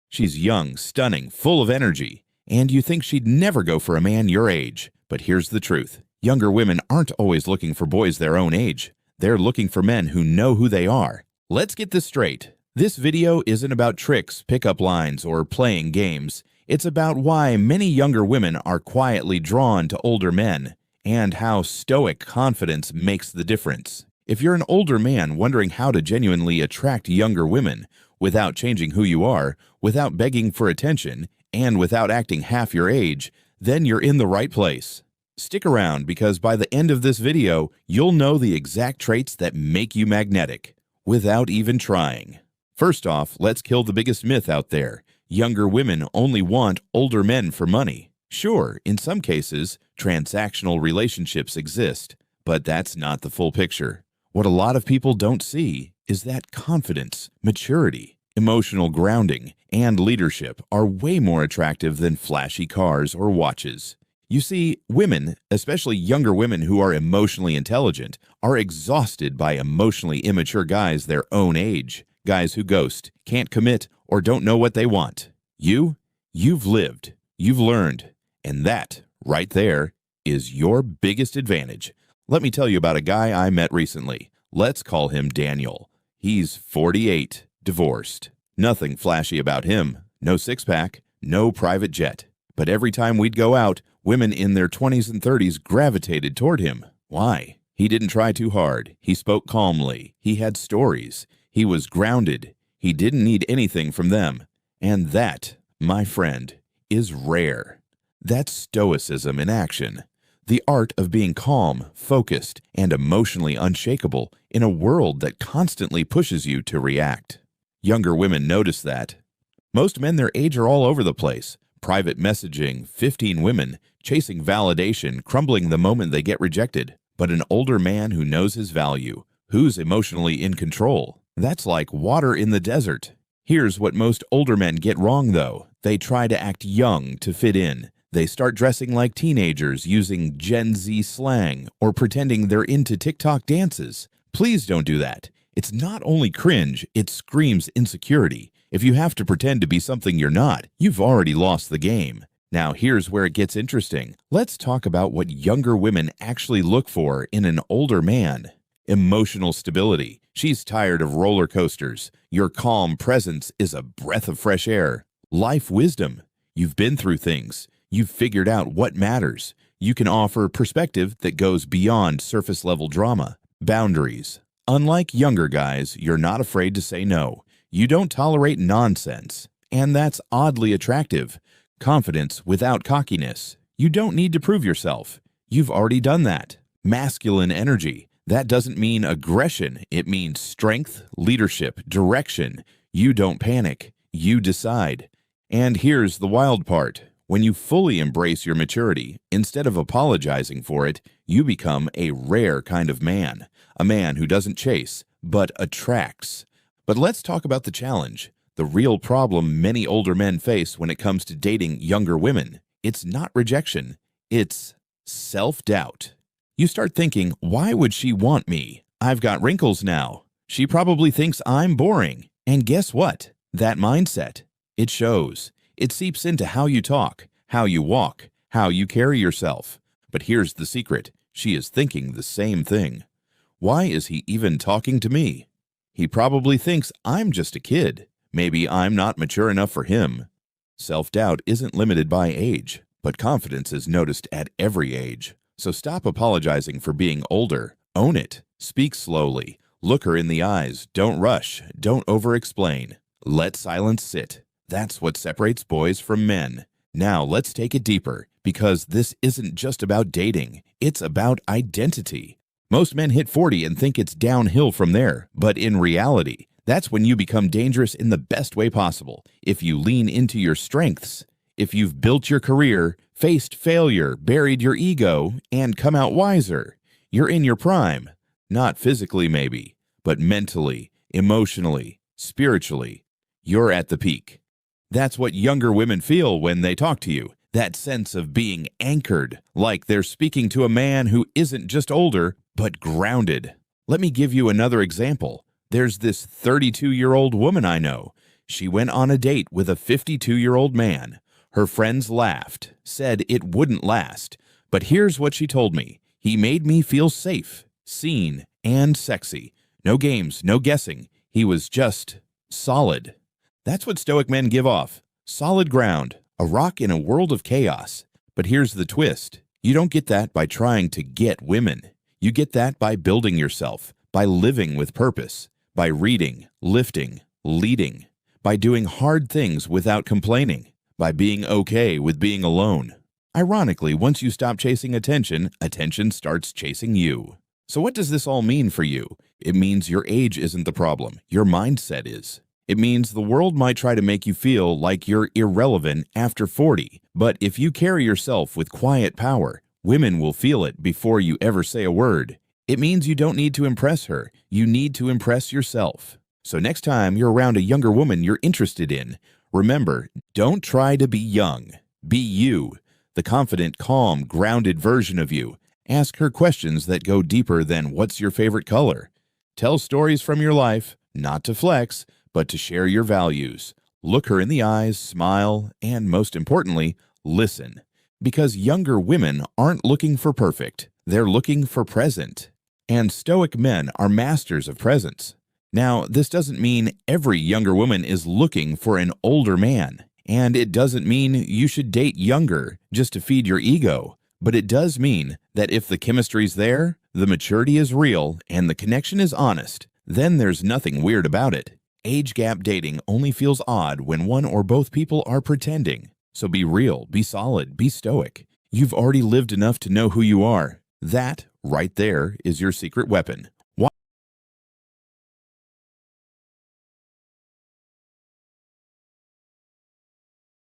She's young, stunning, full of energy, and you think she'd never go for a man your age. But here's the truth. Younger women aren't always looking for boys their own age. They're looking for men who know who they are. Let's get this straight. This video isn't about tricks, pickup lines, or playing games. It's about why many younger women are quietly drawn to older men, and how Stoic confidence makes the difference. If you're an older man wondering how to genuinely attract younger women, without changing who you are, without begging for attention, and without acting half your age, then you're in the right place. Stick around, because by the end of this video, you'll know the exact traits that make you magnetic, without even trying. First off, let's kill the biggest myth out there. Younger women only want older men for money. Sure, in some cases, transactional relationships exist, but that's not the full picture. What a lot of people don't see is that confidence, maturity, emotional grounding, and leadership are way more attractive than flashy cars or watches. You see, women, especially younger women who are emotionally intelligent, are exhausted by emotionally immature guys their own age. Guys who ghost, can't commit, or don't know what they want. You've lived, you've learned, and that, right there, is your biggest advantage. Let me tell you about a guy I met recently. Let's call him Daniel. He's 48, divorced. Nothing flashy about him. No six-pack, no private jet. But every time we'd go out, women in their 20s and 30s gravitated toward him. Why? He didn't try too hard. He spoke calmly. He had stories. He was grounded. He didn't need anything from them. And that, my friend, is rare. That's Stoicism in action. The art of being calm, focused, and emotionally unshakable in a world that constantly pushes you to react. Younger women notice that. Most men their age are all over the place. Private messaging, 15 women, chasing validation, crumbling the moment they get rejected. But an older man who knows his value, who's emotionally in control, that's like water in the desert. Here's what most older men get wrong, though. They try to act young to fit in. They start dressing like teenagers, using Gen Z slang, or pretending they're into TikTok dances. Please don't do that. It's not only cringe, it screams insecurity. If you have to pretend to be something you're not, you've already lost the game. Now here's where it gets interesting. Let's talk about what younger women actually look for in an older man. Emotional stability. She's tired of roller coasters. Your calm presence is a breath of fresh air. Life wisdom. You've been through things. You've figured out what matters. You can offer perspective that goes beyond surface-level drama. Boundaries. Unlike younger guys, you're not afraid to say no. You don't tolerate nonsense. And that's oddly attractive. Confidence without cockiness. You don't need to prove yourself. You've already done that. Masculine energy. That doesn't mean aggression. It means strength, leadership, direction. You don't panic. You decide. And here's the wild part. When you fully embrace your maturity, instead of apologizing for it, you become a rare kind of man. A man who doesn't chase, but attracts. But let's talk about the challenge. The real problem many older men face when it comes to dating younger women. It's not rejection. It's self-doubt. You start thinking, why would she want me? I've got wrinkles now. She probably thinks I'm boring. And guess what? That mindset, it shows. It seeps into how you talk, how you walk, how you carry yourself. But here's the secret. She is thinking the same thing. Why is he even talking to me? He probably thinks I'm just a kid. Maybe I'm not mature enough for him. Self-doubt isn't limited by age, but confidence is noticed at every age. So stop apologizing for being older. Own it. Speak slowly. Look her in the eyes. Don't rush. Don't over-explain. Let silence sit. That's what separates boys from men. Now let's take it deeper, because this isn't just about dating. It's about identity. Most men hit 40 and think it's downhill from there, but in reality, that's when you become dangerous in the best way possible. If you lean into your strengths, if you've built your career, faced failure, buried your ego, and come out wiser, you're in your prime. Not physically maybe, but mentally, emotionally, spiritually, you're at the peak. That's what younger women feel when they talk to you. That sense of being anchored, like they're speaking to a man who isn't just older, but grounded. Let me give you another example. There's this 32-year-old woman I know. She went on a date with a 52-year-old man. Her friends laughed, said it wouldn't last. But here's what she told me. He made me feel safe, seen, and sexy. No games, no guessing. He was just solid. That's what Stoic men give off. Solid ground, a rock in a world of chaos. But here's the twist. You don't get that by trying to get women. You get that by building yourself, by living with purpose, by reading, lifting, leading, by doing hard things without complaining, by being okay with being alone. Ironically, once you stop chasing attention, attention starts chasing you. So what does this all mean for you? It means your age isn't the problem. Your mindset is. It means the world might try to make you feel like you're irrelevant after 40, but if you carry yourself with quiet power, women will feel it before you ever say a word. It means you don't need to impress her. You need to impress yourself. So next time you're around a younger woman you're interested in, remember, don't try to be young. Be you, the confident, calm, grounded version of you. Ask her questions that go deeper than what's your favorite color. Tell stories from your life, not to flex, but to share your values. Look her in the eyes, smile, and most importantly, listen. Because younger women aren't looking for perfect. They're looking for present. And Stoic men are masters of presence. Now, this doesn't mean every younger woman is looking for an older man. And it doesn't mean you should date younger just to feed your ego. But it does mean that if the chemistry's there, the maturity is real, and the connection is honest, then there's nothing weird about it. Age gap dating only feels odd when one or both people are pretending. So be real, be solid, be stoic. You've already lived enough to know who you are. That, right there, is your secret weapon.